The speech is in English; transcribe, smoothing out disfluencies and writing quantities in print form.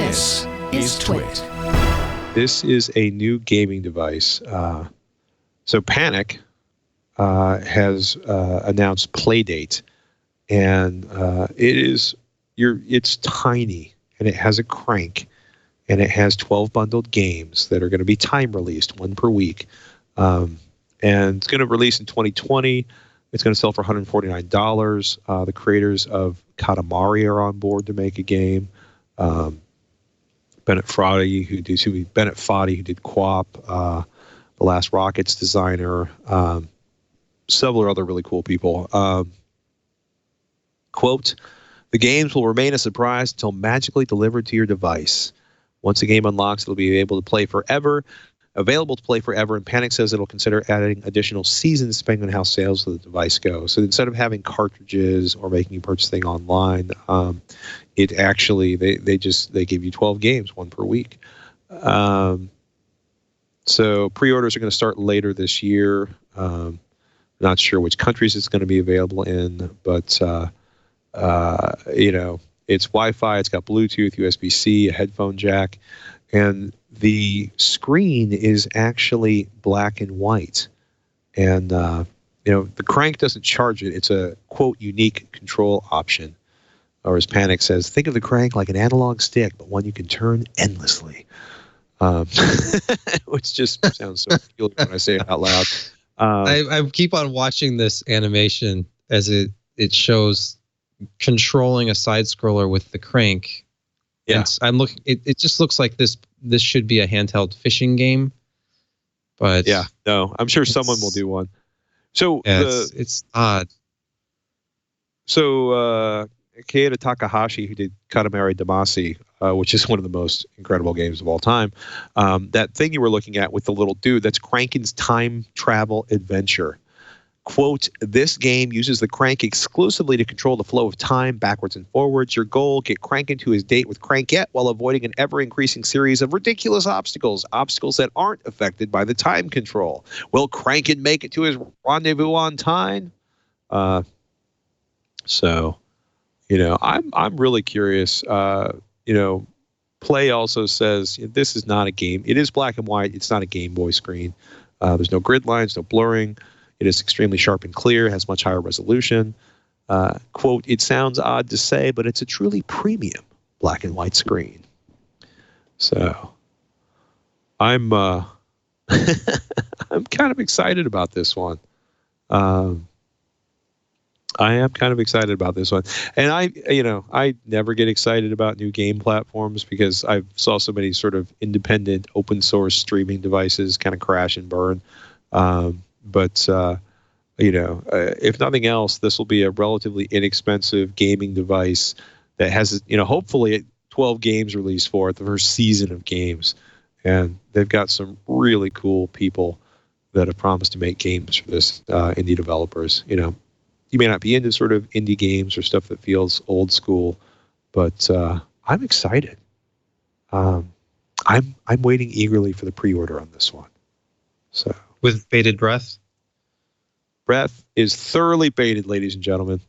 This is Twit. This is a new gaming device. So Panic has announced Playdate, and it's tiny, and it has a crank, and it has 12 bundled games that are going to be time released, one per week. And it's going to release in 2020. It's going to sell for $149. The creators of Katamari are on board to make a game. Bennett Foddy, who did QWOP, The Last Rockets designer, several other really cool people. Quote, "The games will remain a surprise until magically delivered to your device. Once the game unlocks, it'll be available to play forever, and Panic says it'll consider adding additional seasons depending on how sales of the device go. So instead of having cartridges or making you purchase things online, it actually they give you 12 games, one per week. So pre-orders are going to start later this year. Not sure which countries it's going to be available in, but it's Wi-Fi. It's got Bluetooth, USB-C, a headphone jack, and the screen is actually black and white. And the crank doesn't charge it. It's a quote unique control option. Or as Panic says, think of the crank like an analog stick, but one you can turn endlessly. Which just sounds so peculiar when I say it out loud. I keep on watching this animation as it shows controlling a side scroller with the crank. Yeah, and I'm looking. It just looks like this should be a handheld fishing game. But yeah, no, I'm sure someone will do one. So yeah, it's odd. So Keita Takahashi, who did Katamari Damacy, which is one of the most incredible games of all time, that thing you were looking at with the little dude, that's Crankin's time travel adventure. Quote, "This game uses the crank exclusively to control the flow of time backwards and forwards. Your goal, get Crankin to his date with Crankette while avoiding an ever-increasing series of ridiculous obstacles that aren't affected by the time control. Will Crankin make it to his rendezvous on time?" So, I'm really curious. Play also says this is not a game. It is black and white. It's not a Game Boy screen. There's no grid lines, no blurring. It is extremely sharp and clear, has much higher resolution. Quote, "It sounds odd to say, but it's a truly premium black and white screen." So I'm I'm kind of excited about this one. I am kind of excited about this one. And I never get excited about new game platforms because I saw so many sort of independent open source streaming devices kind of crash and burn. But if nothing else, this will be a relatively inexpensive gaming device that has, hopefully 12 games released for it, the first season of games. And they've got some really cool people that have promised to make games for this, indie developers. You may not be into sort of indie games or stuff that feels old school, but I'm excited. I'm waiting eagerly for the pre-order on this one. So. With bated breath? Breath is thoroughly baited, ladies and gentlemen.